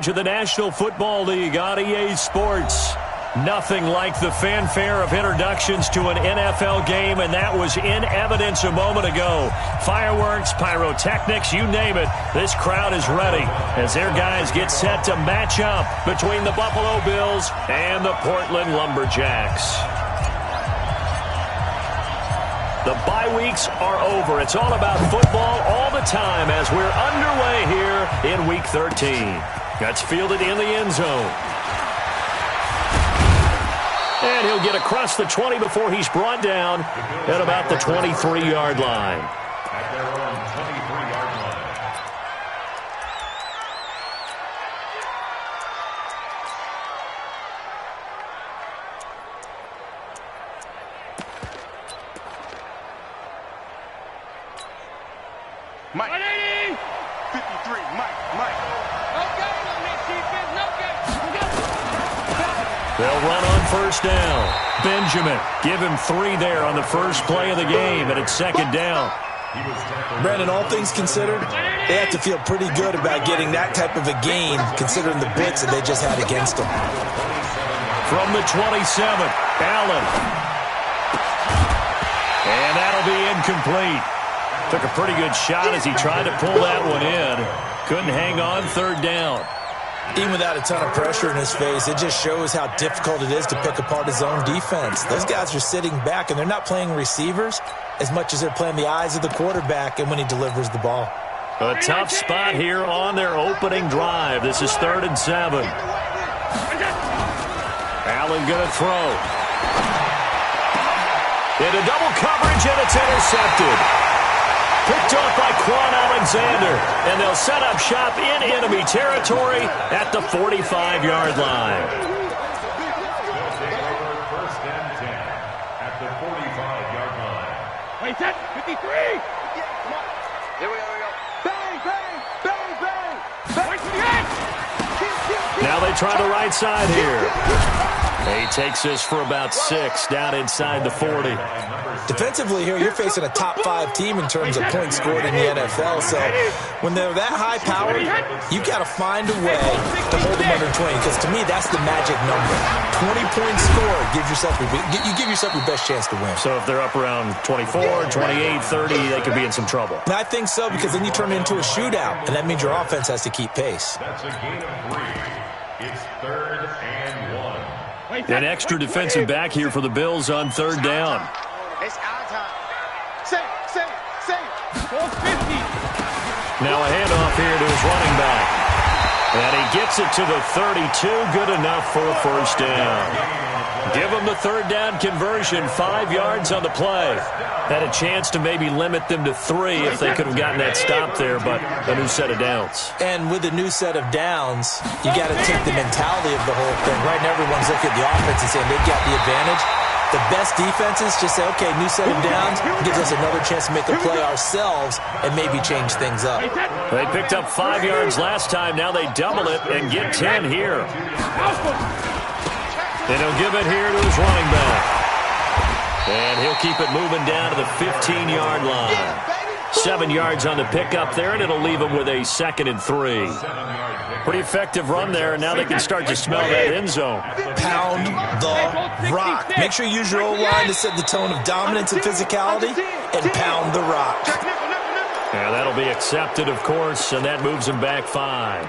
To the National Football League on EA Sports. Nothing like the fanfare of introductions to an NFL game, and that was in evidence a moment ago. Fireworks, pyrotechnics, you name it. This crowd is ready as their guys get set to match up between the Buffalo Bills and the Portland Lumberjacks. The bye weeks are over. It's all about football all the time as we're underway here in Week 13. That's fielded in the end zone. And he'll get across the 20 before he's brought down at about the 23-yard line. At their own 23-yard line. Mike. 53, Mike. They'll run on first down. Benjamin, give him 3 there on the first play of the game, and it's second down. Brandon, all things considered, they have to feel pretty good about getting that type of a gain, considering the blitz that they just had against them. From the 27, Allen. And that'll be incomplete. Took a pretty good shot as he tried to pull that one in. Couldn't hang on third down. Even without a ton of pressure in his face, it just shows how difficult it is to pick apart his own defense. Those guys are sitting back, and they're not playing receivers as much as they're playing the eyes of the quarterback and when he delivers the ball. A tough spot here on their opening drive. This is 3rd and 7. Allen going to throw. Into double coverage, and it's intercepted. Picked off by Quan Alexander, and they'll set up shop in enemy territory at the 45-yard line. First and 10 at the 45-yard line. Wait, set, 53. Here we go. Bang. Now they try the right side here. He takes this for about 6 down inside the 40. Defensively here, you're facing a top 5 team in terms of points scored in the NFL. So when they're that high-powered, you got to find a way to hold them under 20. Because to me, that's the magic number. 20 points scored, you give yourself your best chance to win. So if they're up around 24, 28, 30, they could be in some trouble. And I think so, because then you turn it into a shootout, and that means your offense has to keep pace. That's a gain of 3. It's 3rd and 1. An extra defensive back here for the Bills on 3rd down. It's our time. Say. 450. Now a handoff here to his running back. And he gets it to the 32. Good enough for a first down. Give him the 3rd down conversion. 5 yards on the play. Had a chance to maybe limit them to 3 if they could have gotten that stop there, but a new set of downs. And with a new set of downs, you got to take the mentality of the whole thing. Right now, everyone's looking at the offense and saying they've got the advantage. The best defenses just say, okay, new set of downs gives us another chance to make a play ourselves and maybe change things up. They picked up 5 yards last time. Now they double it and get 10 here. And he'll give it here to his running back. And he'll keep it moving down to the 15-yard line. 7 yards on the pickup there, and it'll leave him with a 2nd and 3. Pretty effective run there, and now they can start to smell that end zone. Pound the rock. Make sure you use your O-line to set the tone of dominance and physicality, and pound the rock. Yeah, that'll be accepted, of course, and that moves him back 5.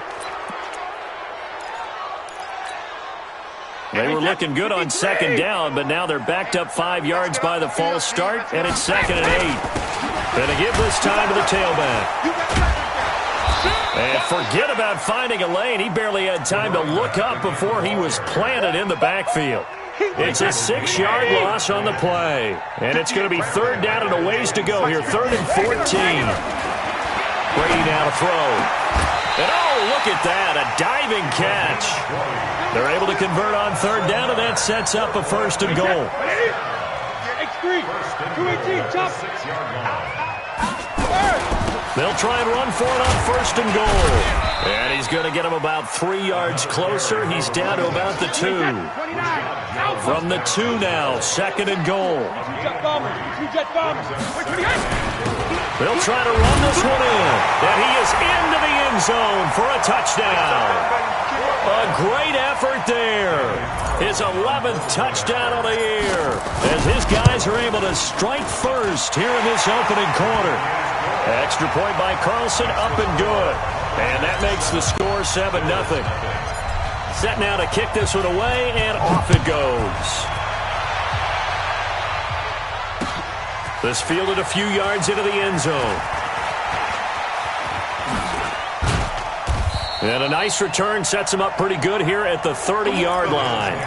They were looking good on 2nd down, but now they're backed up 5 yards by the false start, and it's 2nd and 8. Going to give this time to the tailback. And forget about finding a lane. He barely had time to look up before he was planted in the backfield. It's a 6-yard loss on the play. And it's going to be 3rd down and a ways to go here. 3rd and 14. Brady now to throw. And oh, look at that. A diving catch. They're able to convert on 3rd down, and that sets up a 1st and goal. X3. 218. Chop. 6-yard line. They'll try and run for it on 1st and goal. And he's going to get him about 3 yards closer. He's down to about the 2. From the 2 now, 2nd and goal. They'll try to run this one in. And he is into the end zone for a touchdown. great effort there. His 11th touchdown of the year as his guys are able to strike first here in this opening quarter. Extra point by Carlson, up and good. And that makes the score 7-0. Set now to kick this one away, and off it goes. This fielded a few yards into the end zone. And a nice return sets him up pretty good here at the 30-yard line.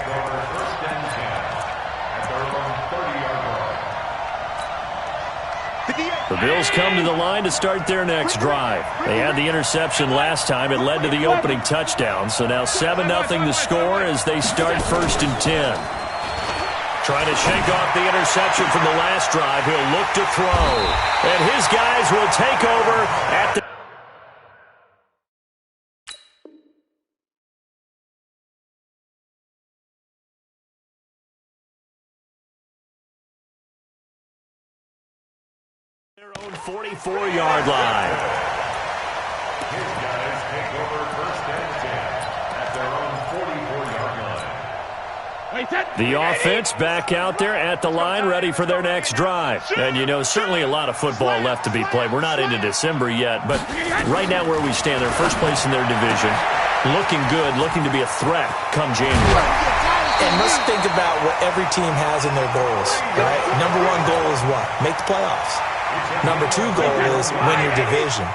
The Bills come to the line to start their next drive. They had the interception last time. It led to the opening touchdown. So now 7-0 the score as they start 1st and 10. Trying to shake off the interception from the last drive. He'll look to throw. And his guys will take over at the their own 44-yard line. His guys take over 1st and 10 at their own 44-yard line. The offense back out there at the line, ready for their next drive. And, you know, certainly a lot of football left to be played. We're not into December yet, but right now where we stand, they're first place in their division, looking good, looking to be a threat come January. And let's think about what every team has in their goals, right? Number one goal is what? Make the playoffs. Number two goal is win your division.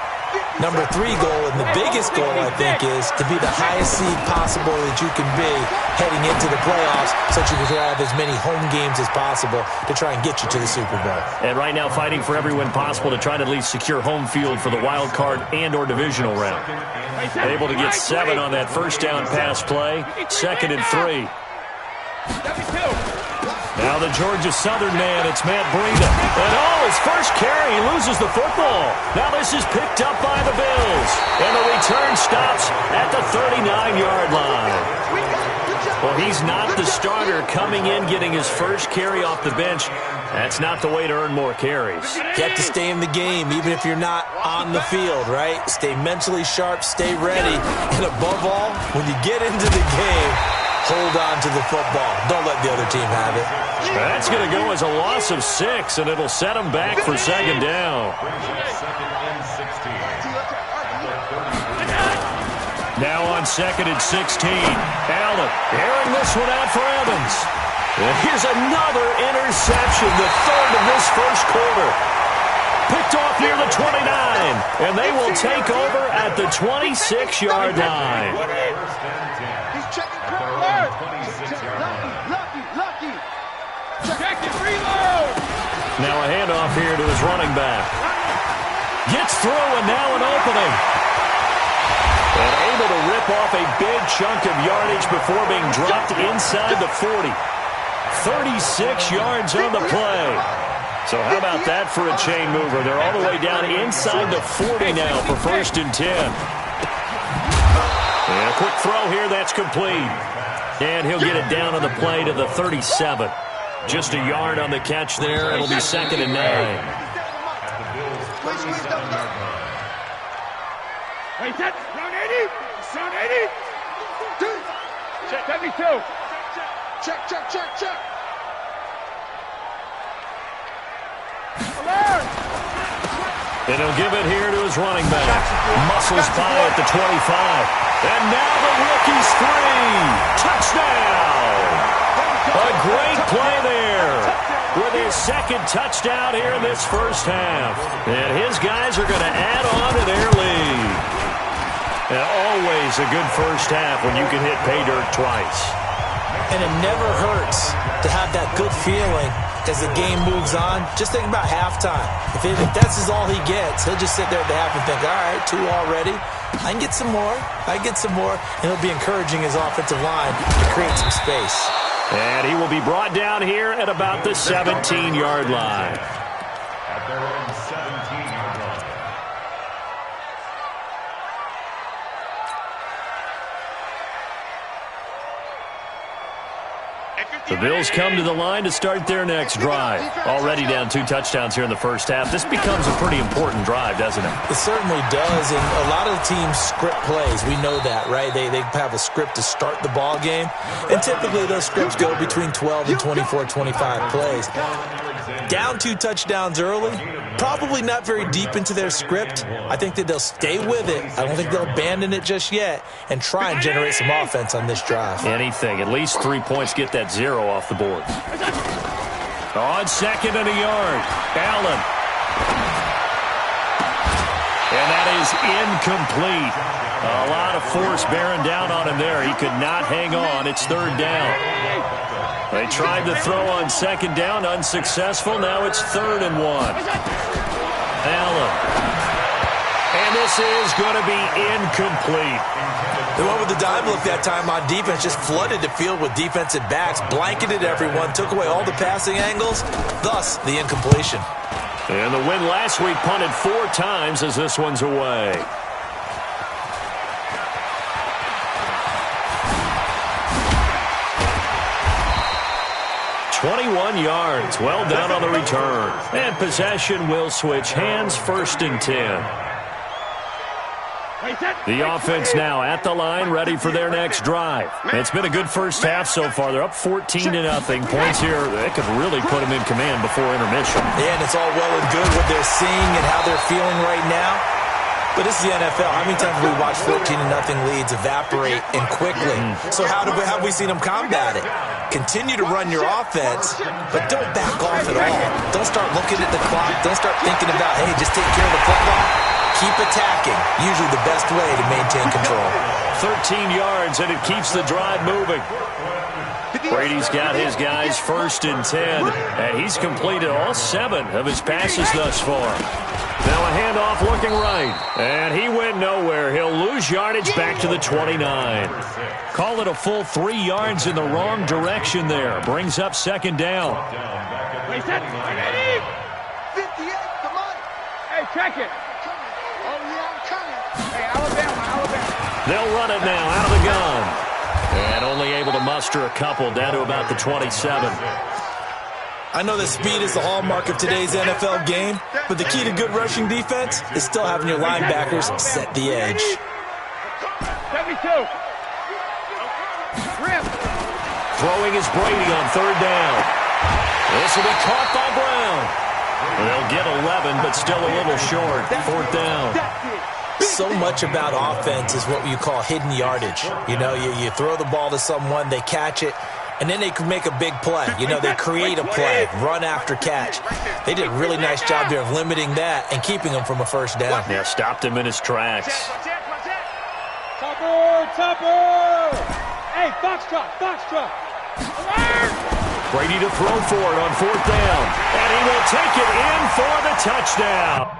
Number three goal, and the biggest goal, I think, is to be the highest seed possible that you can be heading into the playoffs so that you can have as many home games as possible to try and get you to the Super Bowl. And right now fighting for every win possible to try to at least secure home field for the wild card and or divisional round. Able to get 7 on that first down pass play. 2nd and 3. Now the Georgia Southern man, it's Matt Breida. And his first carry, he loses the football. Now this is picked up by the Bills. And the return stops at the 39-yard line. Well, he's not the starter coming in, getting his first carry off the bench. That's not the way to earn more carries. You have to stay in the game, even if you're not on the field, right? Stay mentally sharp, stay ready. And above all, when you get into the game, hold on to the football. Don't let the other team have it. That's going to go as a loss of 6, and it'll set them back for 2nd down. Now on 2nd and 16. Allen airing this one out for Evans. And here's another interception, the 3rd of this first quarter. Picked off near the 29, and they will take over at the 26-yard line. Now a handoff here to his running back. Gets through, and now an opening. And able to rip off a big chunk of yardage before being dropped inside the 40. 36 yards on the play. So how about that for a chain mover? They're all the way down inside the 40 now for 1st and 10. And a quick throw here, that's complete. And he'll get it down on the play to the 37. Just a yard on the catch there. It'll be 2nd and 9. Wait, set. Round 80. Round 80. Check. 72. Check. Alert. And he'll give it here to his running back. Muscles by at the 25. And now the rookie's free. Touchdown. A great play there with his 2nd touchdown here in this first half. And his guys are going to add on to their lead. And always a good first half when you can hit pay dirt twice. And it never hurts to have that good feeling as the game moves on. Just think about halftime. If that's all he gets, he'll just sit there at the half and think, all right, 2 already. I can get some more. And he'll be encouraging his offensive line to create some space. And he will be brought down here at about the 17-yard line. At their own 17-yard line. The Bills come to the line to start their next drive. Already down 2 touchdowns here in the first half. This becomes a pretty important drive, doesn't it? It certainly does, and a lot of the teams script plays. We know that, right? They have a script to start the ball game, and typically those scripts go between 12 and 24, 25 plays. Down 2 touchdowns early, probably not very deep into their script. I think that they'll stay with it. I don't think they'll abandon it just yet and try and generate some offense on this drive. Anything. At least 3 points, get that 0 off the board. On 2nd and a yard, Allen. And that is incomplete. A lot of force bearing down on him there. He could not hang on. It's 3rd down. They tried to throw on 2nd down, unsuccessful. Now it's 3rd and 1. Allen. And this is going to be incomplete. They went with the dime look that time on defense, just flooded the field with defensive backs, blanketed everyone, took away all the passing angles, thus the incompletion. And the win last week punted 4 times as this one's away. .21 yards, well down on the return. And possession will switch hands, 1st and 10. The offense now at the line, ready for their next drive. It's been a good first half so far. They're up 14-0. Points here, they could really put them in command before intermission. Yeah, and it's all well and good what they're seeing and how they're feeling right now. But this is the NFL. How many times have we watched 14-0 leads evaporate and quickly? So how have we seen them combat it? Continue to run your offense, but don't back off at all. Don't start looking at the clock. Don't start thinking about, hey, just take care of the football. Keep attacking. Usually the best way to maintain control. 13 yards, and it keeps the drive moving. Brady's got his guys 1st and 10, and he's completed all 7 of his passes thus far. Now a handoff looking right, and he went nowhere. He'll lose yardage back to the 29. Call it a full 3 yards in the wrong direction there. Brings up 2nd down. Wait, set. 58, come on. Hey, check it. Hey, Alabama. They'll run it now out of the gun. And only able to muster a couple down to about the 27. I know that speed is the hallmark of today's NFL game, but the key to good rushing defense is still having your linebackers set the edge. 72. Rim. Throwing is Brady on 3rd down. This will be caught by Brown. They'll get 11, but still a little short. 4th down. So much about offense is what you call hidden yardage. You know, you throw the ball to someone, they catch it, and then they can make a big play. You know, they create a play, run after catch. They did a really nice job there of limiting that and keeping him from a 1st down. Yeah, stopped him in his tracks. Topper! Hey, Foxtrot! Brady to throw for it on 4th down, and he will take it in for the touchdown.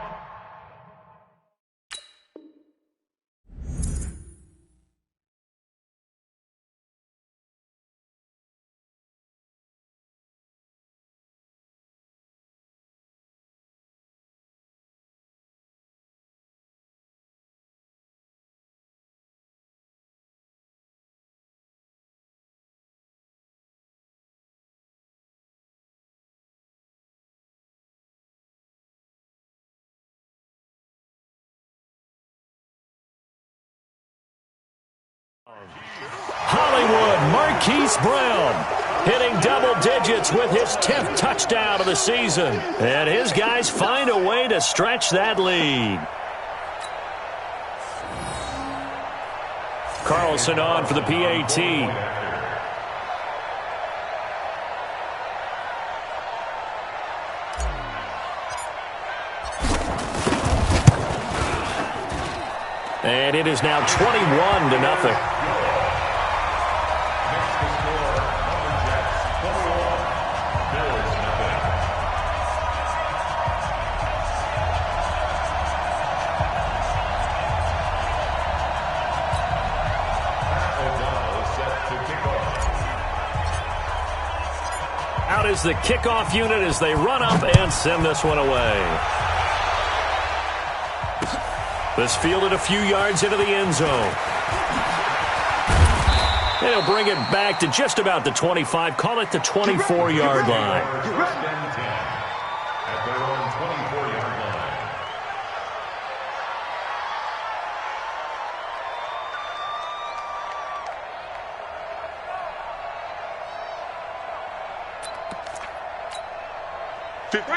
Hollywood, Marquise Brown hitting double digits with his 10th touchdown of the season. And his guys find a way to stretch that lead. Carlson on for the PAT. And it is now 21-0. Out is the kickoff unit as they run up and send this one away. This fielded a few yards into the end zone. And he'll bring it back to just about the 25. Call it the 24-yard line. First and 10 at their own 24-yard line.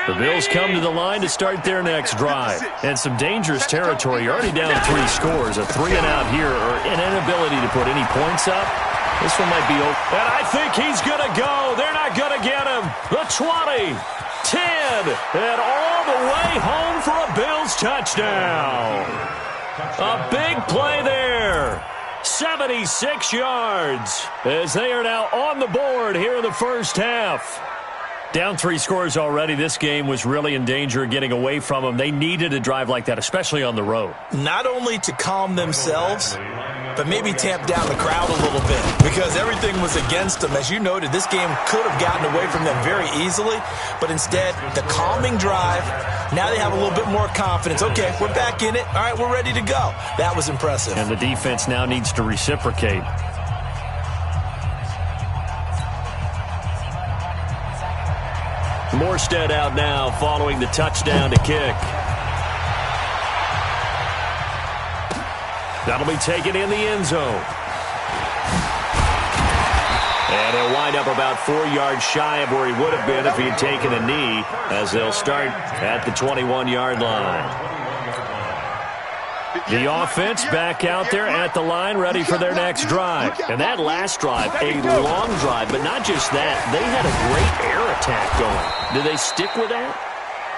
The Bills come to the line to start their next drive. And some dangerous territory. You're already down 3 scores. A 3-and-out here or an inability to put any points up. This one might be over. And I think he's going to go. They're not going to get him. The 20, 10, and all the way home for a Bills touchdown. A big play there. 76 yards as they are now on the board here in the first half. Down 3 scores already. This game was really in danger of getting away from them. They needed a drive like that, especially on the road. Not only to calm themselves, but maybe tamp down the crowd a little bit because everything was against them. As you noted, this game could have gotten away from them very easily, but instead, the calming drive, now they have a little bit more confidence. Okay, we're back in it. All right, we're ready to go. That was impressive. And the defense now needs to reciprocate. Morstead out now following the touchdown to kick. That'll be taken in the end zone. And he'll wind up about 4 yards shy of where he would have been if he had taken a knee, as they'll start at the 21-yard line. The offense back out there at the line, ready for their next drive. And that last drive, a long drive, but not just that. They had a great air attack going. Do they stick with that?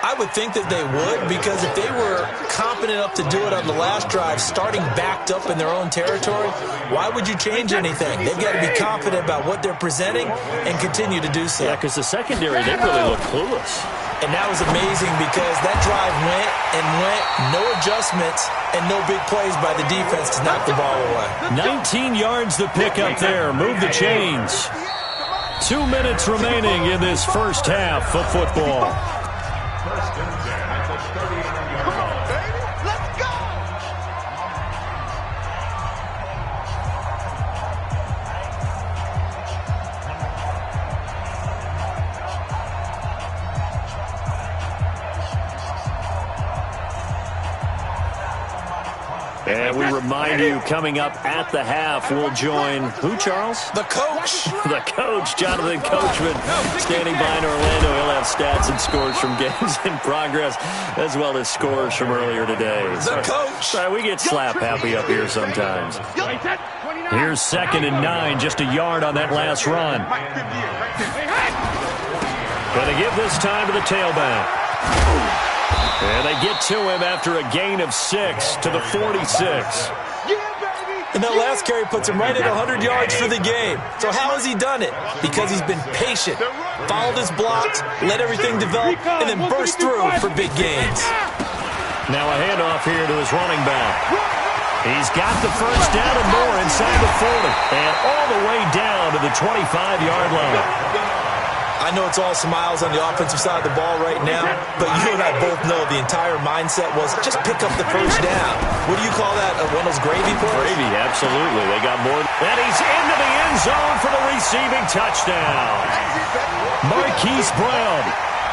I would think that they would, because if they were confident enough to do it on the last drive, starting backed up in their own territory, why would you change anything? They've got to be confident about what they're presenting and continue to do so. Yeah, because the secondary, they really look clueless. And that was amazing because that drive went and went, no adjustments, and no big plays by the defense to knock the ball away. 19 yards the pickup there. Move the chains. 2 minutes remaining in this first half of football. First and 10 at the 39-yard line. Let's go! And we remind you, coming up at the half, we'll join who, Charles? The coach. The coach, Jonathan Coachman, standing by in Orlando. He'll have stats and scores from games in progress, as well as scores from earlier today. The coach. Sorry, we get slap happy up here sometimes. Here's 2nd and 9, just a yard on that last run. Going to give this time to the tailback. And they get to him after a gain of 6 to the 46. And that last carry puts him right at 100 yards for the game. So how has he done it? Because he's been patient, followed his blocks, let everything develop, and then burst through for big gains. Now a handoff here to his running back. He's got the first down and more inside the 40. And all the way down to the 25-yard line. I know it's all smiles on the offensive side of the ball right now, but you and I both know the entire mindset was just pick up the first down. What do you call that? One of those gravy plays? Gravy, absolutely. They got more. And he's into the end zone for the receiving touchdown. Marquise Brown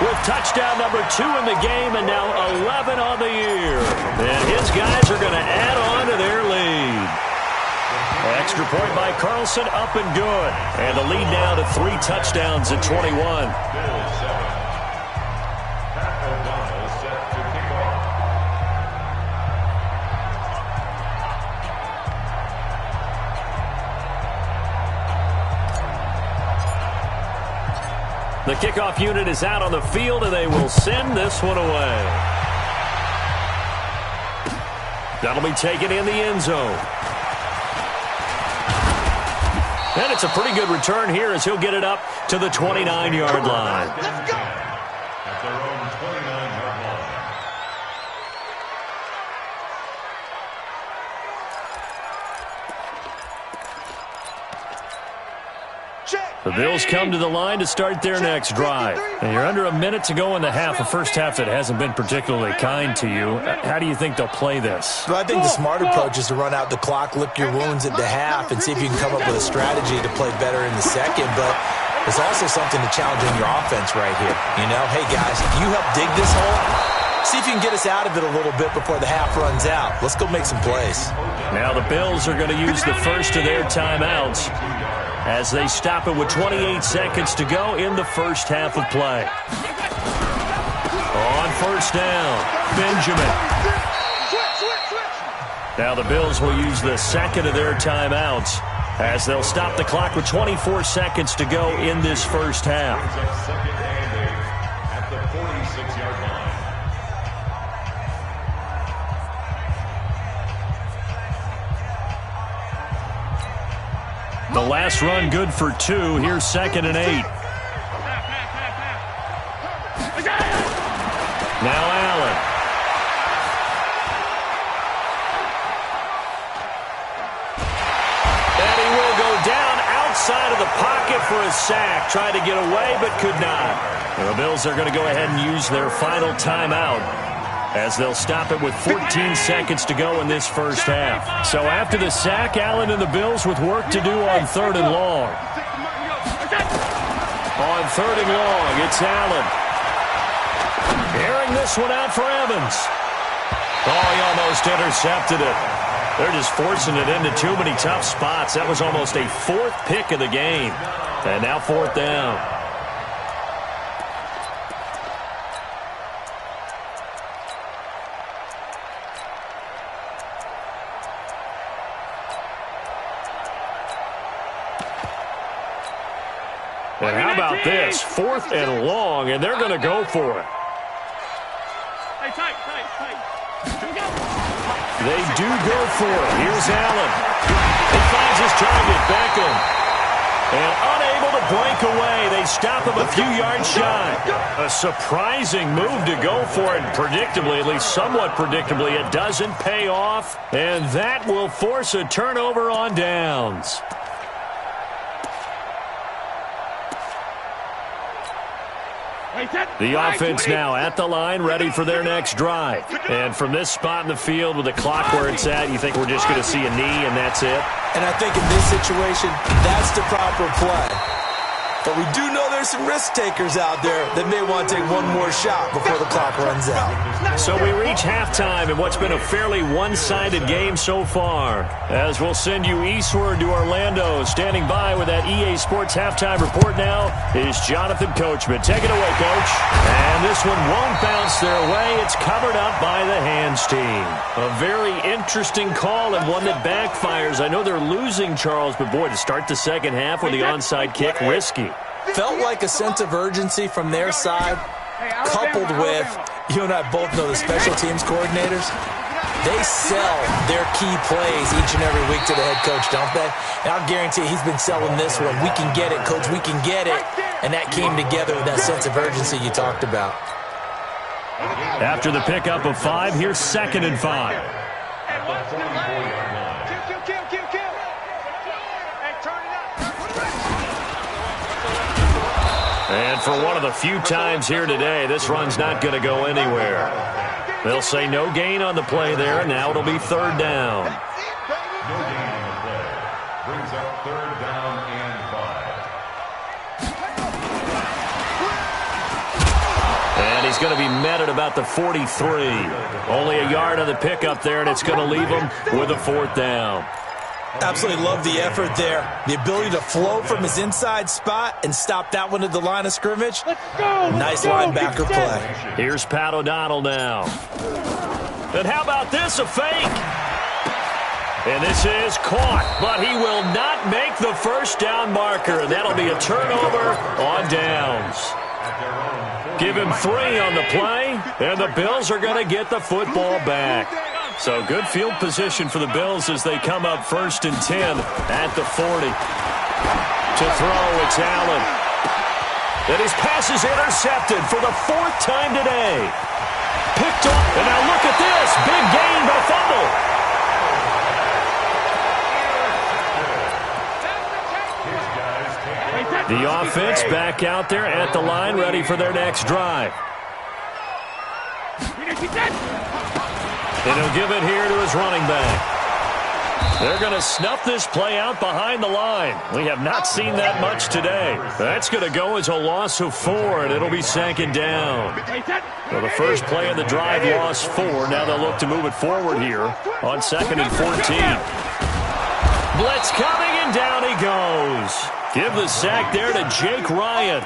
with touchdown number 2 in the game and now 11 on the year. And his guys are going to add on to their lead. Extra point by Carlson, up and good. And the lead now to 3 touchdowns at 21. Bills 7. Pat O'Donnell set to kick off. The kickoff unit is out on the field, and they will send this one away. That'll be taken in the end zone. And it's a pretty good return here as he'll get it up to the 29-yard line. Let's go! At their own 29-yard line. The Bills come to the line to start their next drive. And you're under a minute to go in the half, a first half that hasn't been particularly kind to you. How do you think they'll play this? Well, I think the smart approach is to run out the clock, lick your wounds at the half, and see if you can come up with a strategy to play better in the second. But there's also something to challenge in your offense right here. You know, hey, guys, you help dig this hole. See if you can get us out of it a little bit before the half runs out. Let's go make some plays. Now the Bills are going to use the first of their timeouts as they stop it with 28 seconds to go in the first half of play. On first down, Benjamin. Now the Bills will use the second of their timeouts as they'll stop the clock with 24 seconds to go in this first half. At the 46-yard line. The last run good for 2. Here's 2nd and 8. Now Allen. And he will go down outside of the pocket for a sack. Tried to get away but could not. And the Bills are going to go ahead and use their final timeout as they'll stop it with 14 seconds to go in this first half. So after the sack, Allen and the Bills with work to do on 3rd and long. On 3rd and long, it's Allen. Airing this one out for Evans. Oh, he almost intercepted it. They're just forcing it into too many tough spots. That was almost a 4th pick of the game. And now 4th down. And how about this? 4th and long, and they're going to go for it. They do go for it. Here's Allen. He finds his target, Beckham. And unable to break away. They stop him a few yards shy. A surprising move to go for it. Predictably, at least somewhat predictably, it doesn't pay off. And that will force a turnover on downs. The offense now at the line, ready for their next drive. And from this spot in the field with the clock where it's at, you think we're just going to see a knee and that's it? And I think in this situation, that's the proper play. But we do know there's some risk takers out there that may want to take one more shot before the clock runs out. So we reach halftime in what's been a fairly one-sided game so far. As we'll send you eastward to Orlando. Standing by with that EA Sports halftime report now is Jonathan Coachman. Take it away, Coach. And this one won't bounce their way. It's covered up by the hands team. A very interesting call and one that backfires. I know they're losing, Charles, but boy, to start the second half with the onside kick, risky. Felt like a sense of urgency from their side, coupled with, you and I both know the special teams coordinators, they sell their key plays each and every week to the head coach, don't they? And I'll guarantee he's been selling this one. We can get it, coach, we can get it. And that came together with that sense of urgency you talked about. After the pickup of 5, here's 2nd and 5. And for one of the few times here today, this run's not going to go anywhere. They'll say no gain on the play there, and now it'll be 3rd down. No gain on the play. Brings up 3rd down and 5. And he's going to be met at about the 43. Only a yard on the pickup there, and it's going to leave him with a 4th down. Absolutely love the effort there. The ability to flow from his inside spot and stop that one at the line of scrimmage. Nice linebacker play. Here's Pat O'Donnell now. And how about this, a fake? And this is caught, but he will not make the first down marker, and that'll be a turnover on downs. Give him 3 on the play, and the Bills are going to get the football back. So good field position for the Bills as they come up 1st and 10 at the 40. To throw, it's Allen. And his pass is intercepted for the 4th time today. Picked up, and now look at this. Big gain by fumble. The offense back out there at the line, ready for their next drive. And he'll give it here to his running back. They're going to snuff this play out behind the line. We have not seen that much today. That's going to go as a loss of 4, and it'll be second down. So the first play of the drive lost 4. Now they'll look to move it forward here on 2nd and 14. Blitz coming, and down he goes. Give the sack there to Jake Ryan.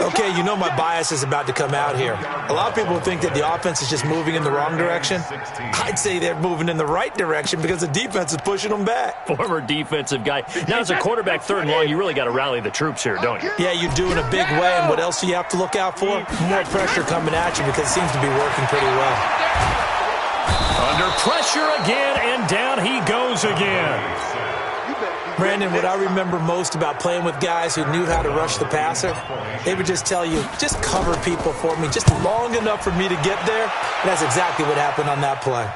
Okay, you know my bias is about to come out here. A lot of people think that the offense is just moving in the wrong direction. I'd say they're moving in the right direction because the defense is pushing them back. Former defensive guy. Now, as a quarterback, 3rd and long, you really got to rally the troops here, don't you? Yeah, you do in a big way, and what else do you have to look out for? More pressure coming at you because it seems to be working pretty well. Under pressure again, and down he goes again. Brandon, what I remember most about playing with guys who knew how to rush the passer, they would just tell you, just cover people for me just long enough for me to get there. And that's exactly what happened on that play.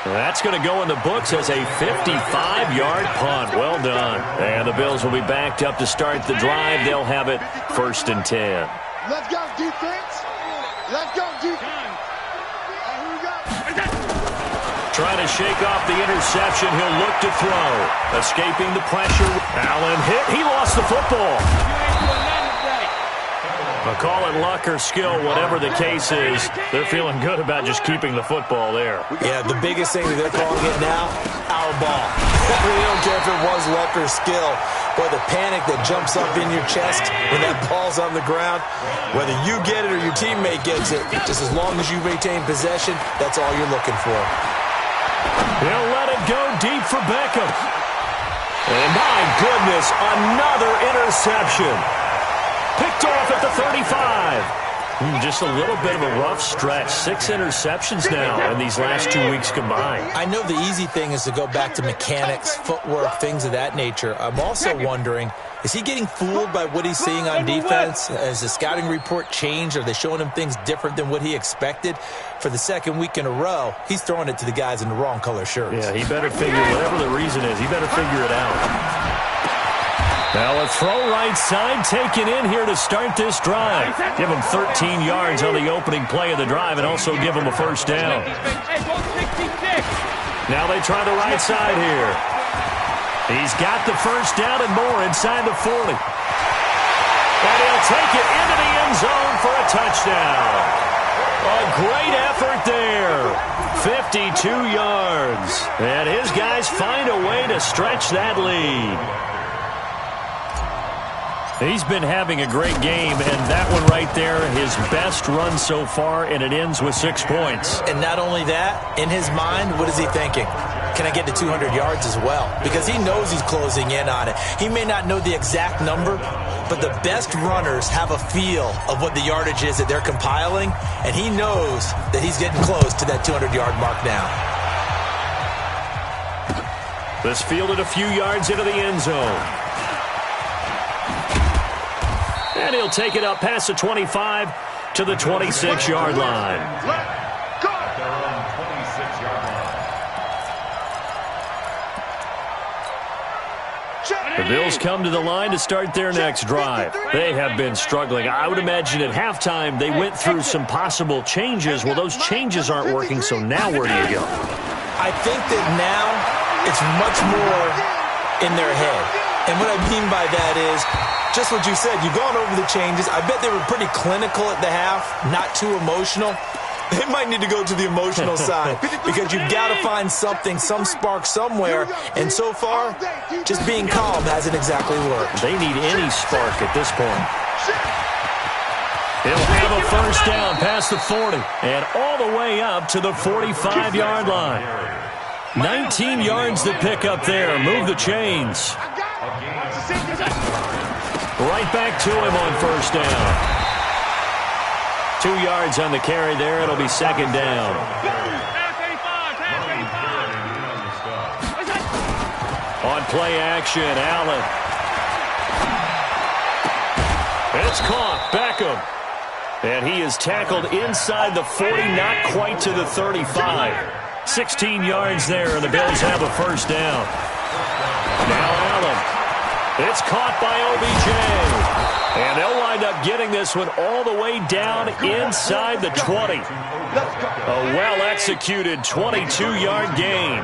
That's going to go in the books as a 55-yard punt. Well done. And the Bills will be backed up to start the drive. They'll have it 1st and 10. Let's go, defense. Let's go, defense. Trying to shake off the interception. He'll look to throw. Escaping the pressure. Allen hit. He lost the football. But call it luck or skill, whatever the case is, they're feeling good about just keeping the football there. Yeah, the biggest thing that they're calling it now, our ball. We don't care if it was luck or skill. Boy, the panic that jumps up in your chest when that ball's on the ground, whether you get it or your teammate gets it, just as long as you maintain possession, that's all you're looking for. He'll let it go deep for Beckham. And my goodness, another interception. Picked off at the 35. Just a little bit of a rough stretch. 6 interceptions now in these last 2 weeks combined. I know the easy thing is to go back to mechanics, footwork, things of that nature. I'm also wondering, is he getting fooled by what he's seeing on defense? Has the scouting report changed? Are they showing him things different than what he expected? For the 2nd week in a row, he's throwing it to the guys in the wrong color shirts. Yeah, he better figure, whatever the reason is, he better figure it out. Now a throw right side taken in here to start this drive. Give him 13 yards on the opening play of the drive and also give him a 1st down. Now they try the right side here. He's got the 1st down and more inside the 40. And he'll take it into the end zone for a touchdown. A great effort there. 52 yards. And his guys find a way to stretch that lead. He's been having a great game, and that one right there, his best run so far, and it ends with 6 points. And not only that, in his mind, what is he thinking? Can I get to 200 yards as well? Because he knows he's closing in on it. He may not know the exact number, but the best runners have a feel of what the yardage is that they're compiling, and he knows that he's getting close to that 200-yard mark now. This fielded a few yards into the end zone. And he'll take it up past the 25 to the 26-yard line. The Bills come to the line to start their next drive. They have been struggling. I would imagine at halftime they went through some possible changes. Well, those changes aren't working, so now where do you go? I think that now it's much more in their head. And what I mean by that is, just what you said, you've gone over the changes. I bet they were pretty clinical at the half, not too emotional. They might need to go to the emotional side because you've got to find something, some spark somewhere. And so far, just being calm hasn't exactly worked. They need any spark at this point. He'll have a 1st down past the 40 and all the way up to the 45-yard line. 19 yards to pick up there. Move the chains. Right back to him on 1st down. 2 yards on the carry there. It'll be 2nd down. On play action, Allen. It's caught. Beckham. And he is tackled inside the 40, not quite to the 35. 16 yards there, and the Bills have a first down. Now Allen. It's caught by OBJ. And they'll wind up getting this one all the way down inside the 20. A well-executed 22-yard gain.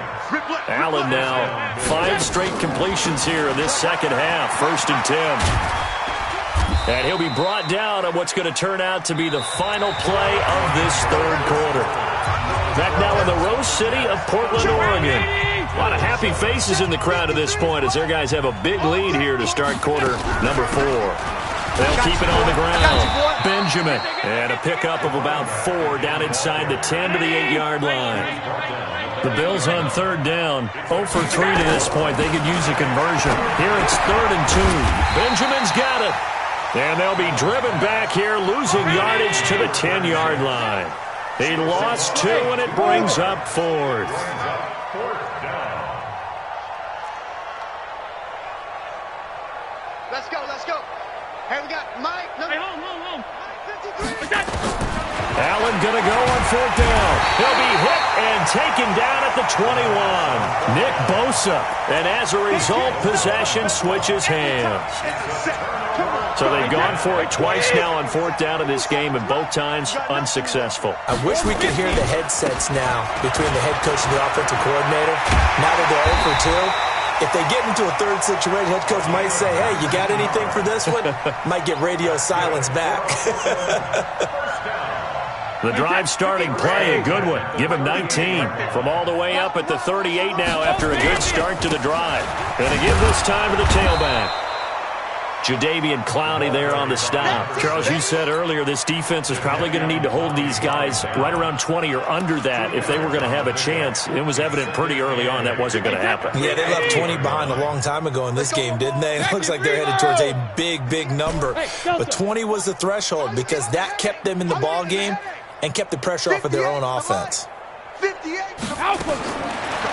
Allen now 5 straight completions here in this second half. 1st and 10. And he'll be brought down on what's going to turn out to be the final play of this third quarter. Back now in the Rose City of Portland, Oregon. A lot of happy faces in the crowd at this point as their guys have a big lead here to start quarter number 4. They'll keep it on the ground. Benjamin. And a pickup of about 4 down inside the 10 to the 8-yard line. The Bills on 3rd down. 0 for 3 to this point. They could use a conversion. Here it's 3rd and 2. Benjamin's got it. And they'll be driven back here, losing yardage to the 10-yard line. He lost 2, and it brings up 4th. Let's go, let's go. Hey, we got Mike. Hey, home. 53. Allen going to go on 4th down. He'll be hit and taken down at the 21. Nick Bosa. And as a result, possession switches hands. So they've gone for it twice now on 4th down in this game, and both times unsuccessful. I wish we could hear the headsets now between the head coach and the offensive coordinator. Now that they're 0 for 2, if they get into a third situation, head coach might say, hey, you got anything for this one? Might get radio silence back. The drive starting play, a good one. Give him 19 from all the way up at the 38 now after a good start to the drive. Going to give this time to the tailback. Jadeveon Clowney there on the stop. Charles, you said earlier this defense is probably going to need to hold these guys right around 20 or under that if they were going to have a chance. It was evident pretty early on that wasn't going to happen. Yeah, they left 20 behind a long time ago in this game, didn't they? It looks like they're headed towards a big number. But 20 was the threshold because that kept them in the ball game and kept the pressure off of their own offense. 58.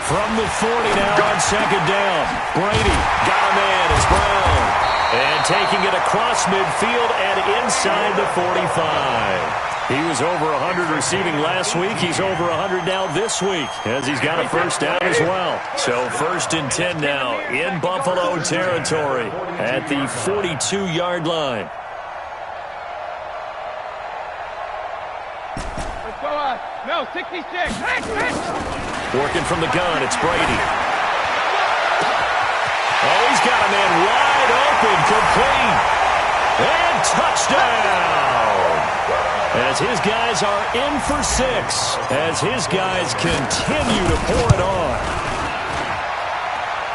From the 40 now on 2nd down. Brady got a man. It's Brown. And taking it across midfield and inside the 45. He was over 100 receiving last week. He's over 100 now this week as he's got a first down as well. So 1st and 10 now in Buffalo territory at the 42-yard line. Let's go no, 66. Working from the gun, it's Brady. Oh, he's got a man wide open, complete, and touchdown! As his guys are in for 6, as his guys continue to pour it on.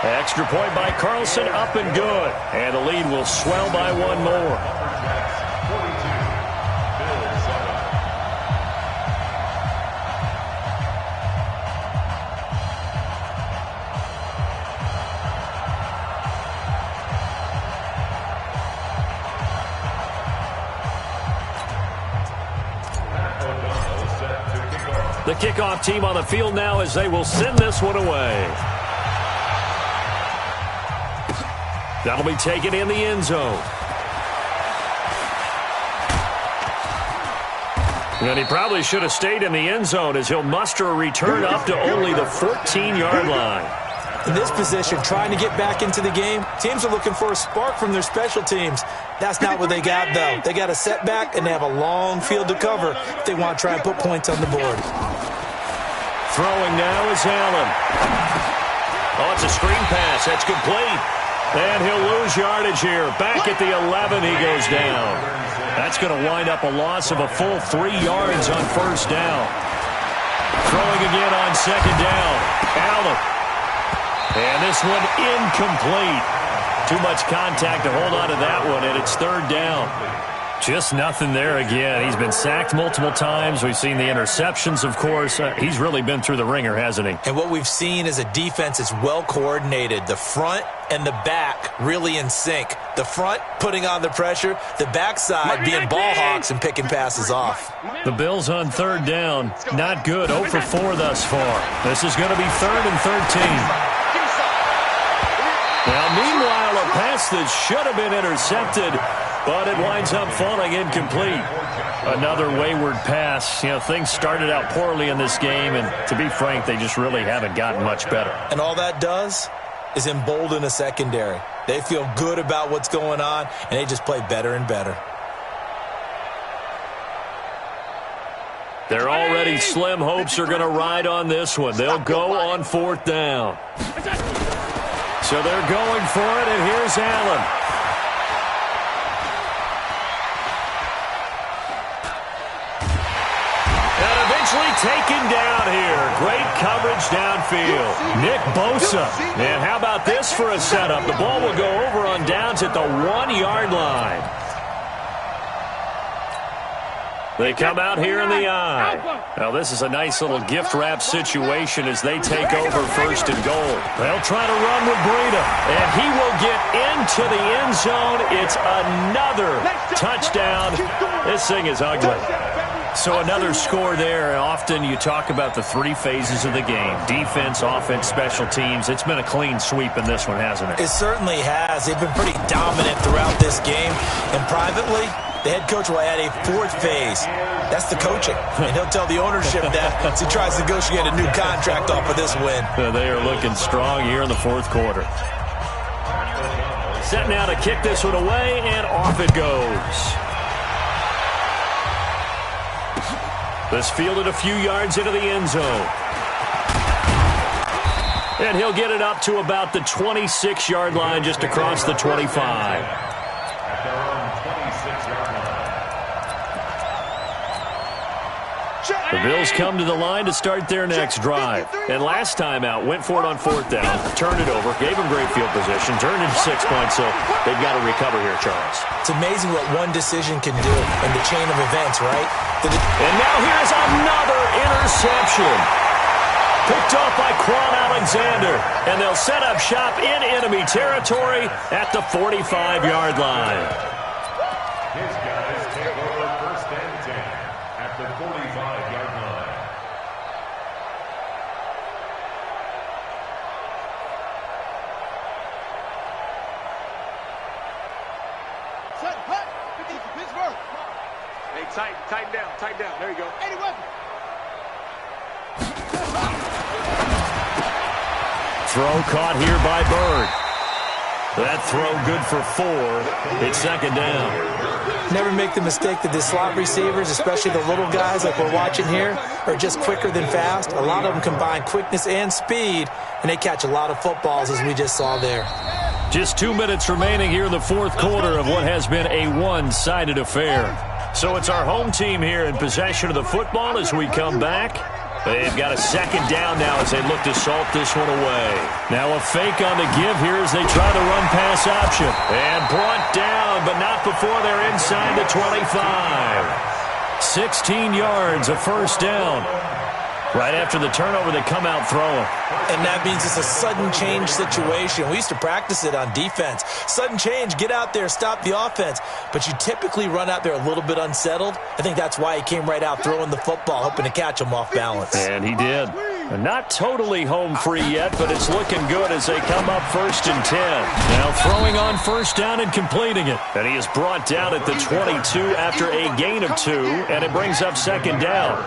Extra point by Carlson, up and good. And the lead will swell by 1 more. The kickoff team on the field now as they will send this one away. That'll be taken in the end zone. And he probably should have stayed in the end zone as he'll muster a return up to only the 14-yard line. In this position, trying to get back into the game, teams are looking for a spark from their special teams. That's not what they got, though. They got a setback, and they have a long field to cover if they want to try and put points on the board. Throwing now is Allen. Oh, it's a screen pass. That's complete. And he'll lose yardage here. Back at the 11, he goes down. That's going to wind up a loss of a full 3 yards on 1st down. Throwing again on 2nd down. Allen. And this one incomplete. Too much contact to hold on to that one, and it's 3rd down. Just nothing there again. He's been sacked multiple times. We've seen the interceptions, of course. He's really been through the ringer, hasn't he? And what we've seen is a defense that's well coordinated. The front and the back really in sync. The front putting on the pressure, the backside being ball hawks and picking passes off. The Bills on 3rd down. Not good. 0 for 4 thus far. This is going to be 3rd and 13. Now, meanwhile, a pass that should have been intercepted, but it winds up falling incomplete. Another wayward pass. You know, things started out poorly in this game, and to be frank, they just really haven't gotten much better. And all that does is embolden a secondary. They feel good about what's going on, and they just play better and better. Their already slim hopes are going to ride on this one. They'll go on 4th down. So they're going for it, and here's Allen. And eventually taken down here. Great coverage downfield. Nick Bosa. And how about this for a setup? The ball will go over on downs at the 1-yard line. They come out here in the I. Now, this is a nice little gift-wrap situation as they take over 1st and goal. They'll try to run with Breida, and he will get into the end zone. It's another touchdown. This thing is ugly. So another score there. Often you talk about the 3 phases of the game: defense, offense, special teams. It's been a clean sweep in this one, hasn't it? It certainly has. They've been pretty dominant throughout this game. And privately, the head coach will add a 4th phase. That's the coaching. And he'll tell the ownership that as he tries to negotiate a new contract off of this win. They are looking strong here in the 4th quarter. Set now to kick this one away, and off it goes. This fielded a few yards into the end zone. And he'll get it up to about the 26-yard line, just across the 25. The Bills come to the line to start their next drive. And last time out, went for it on 4th down, turned it over, gave them great field position, turned into 6 points, so they've got to recover here, Charles. It's amazing what one decision can do in the chain of events, right? And now here's another interception. Picked off by Quan Alexander, and they'll set up shop in enemy territory at the 45-yard line. His guys take over 1st and 10 at the 45-yard line. Set, hut, 50 for Pittsburgh. Hey, tighten down. There you go. 80 weapon. Throw caught here by Bird. That throw good for 4. It's 2nd down. Never make the mistake that the slot receivers, especially the little guys like we're watching here, are just quicker than fast. A lot of them combine quickness and speed, and they catch a lot of footballs, as we just saw there. Just 2 minutes remaining here in the 4th quarter of what has been a one-sided affair. So it's our home team here in possession of the football as we come back. They've got a 2nd down now as they look to salt this one away. Now a fake on the give here as they try the run-pass option. And brought down, but not before they're inside the 25. 16 yards, a 1st down. Right after the turnover, they come out throwing. And that means it's a sudden change situation. We used to practice it on defense. Sudden change, get out there, stop the offense. But you typically run out there a little bit unsettled. I think that's why he came right out throwing the football, hoping to catch him off balance. And he did. Not totally home free yet, but it's looking good as they come up 1st and 10. Now throwing on 1st down and completing it. And he is brought down at the 22 after a gain of 2, and it brings up 2nd down.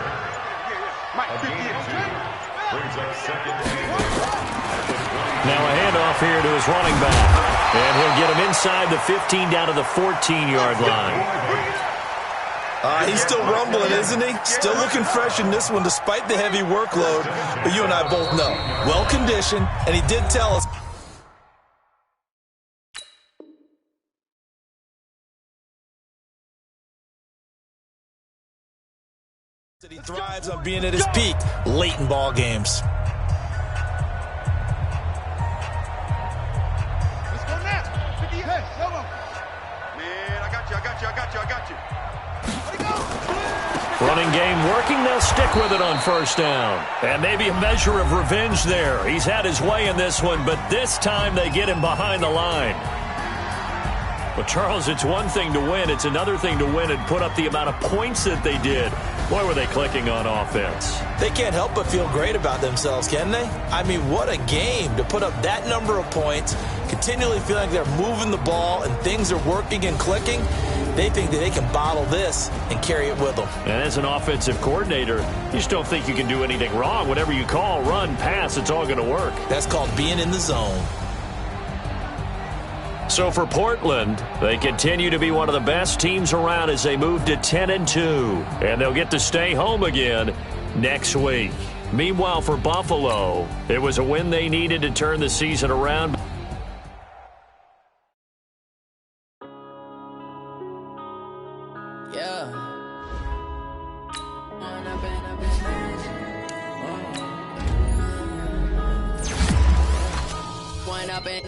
Now a handoff here to his running back. And he'll get him inside the 15 down to the 14-yard line. He's still rumbling, isn't he? Still looking fresh in this one despite the heavy workload. But you and I both know, well-conditioned, and he did tell us. He thrives on being at his peak late in ball games. Let's go now. 50 head. Solo. Man, I got you. Let it go. Running game working. They'll stick with it on 1st down. And maybe a measure of revenge there. He's had his way in this one, but this time they get him behind the line. Well, Charles, it's one thing to win. It's another thing to win and put up the amount of points that they did. Boy, were they clicking on offense. They can't help but feel great about themselves, can they? I mean, what a game to put up that number of points, continually feel like they're moving the ball and things are working and clicking, they think that they can bottle this and carry it with them. And as an offensive coordinator, you just don't think you can do anything wrong. Whatever you call, run, pass, it's all going to work. That's called being in the zone. So for Portland, they continue to be one of the best teams around as they move to 10-2. And they'll get to stay home again next week. Meanwhile, for Buffalo, it was a win they needed to turn the season around.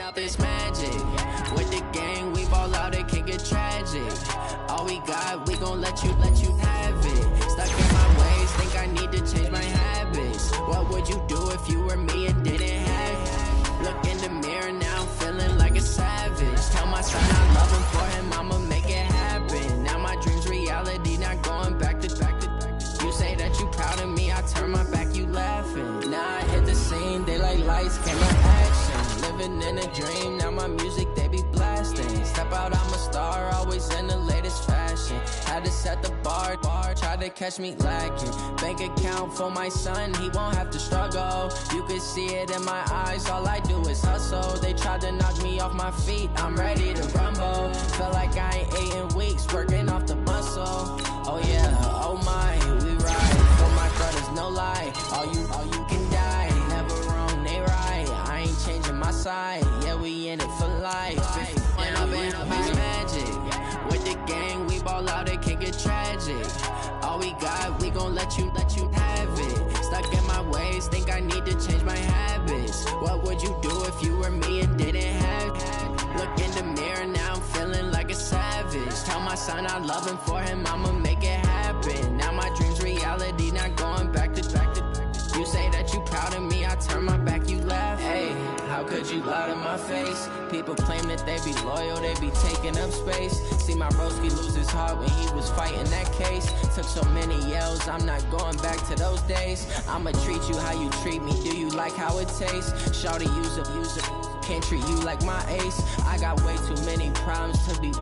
Up this magic with the gang, we ball out, it can get tragic. All we got, we gon' let you have it. Stuck in my ways, think I need to change my habits. What would you do if you were me and didn't have it? Look in the mirror now, I'm feeling like a savage. Tell my son I love him, for him I'ma make it happen. Now my dream's reality, not going back to. You say that you proud of me, I turn my back, you laughing. Now I hit the scene, they like lights, camera, action. Living in a dream, now my music, they be blasting. Step out, I'm a star, always in the latest fashion. Had to set the bar, try to catch me lacking. Bank account for my son, he won't have to struggle. You can see it in my eyes, all I do is hustle. They tried to knock me off my feet, I'm ready to rumble. Feel like I ain't ate in weeks, working off the muscle. Oh yeah, oh my, we ride. For my brothers, no lie, all you can die. Never wrong, they right, I ain't changing my side. Yeah, we in it for life. And up is magic. With the gang, we ball out, it can get tragic. All we got, we gon' let you have it. Stuck in my ways, think I need to change my habits. What would you do if you were me and didn't have it? Look in the mirror, now I'm feeling like a savage. Tell my son I love him, for him I'ma make it happen. Now my dream's reality, not going back to. You say that you proud of me, I turn my back, you laugh. Hey, how could you lie to my face? People claim that they be loyal, they be taking up space. See my broski lose his heart when he was fighting that case. Took so many yells, I'm not going back to those days. I'ma treat you how you treat me, do you like how it tastes? Shawty, use it. Can't treat you like my ace. I got way too many problems to be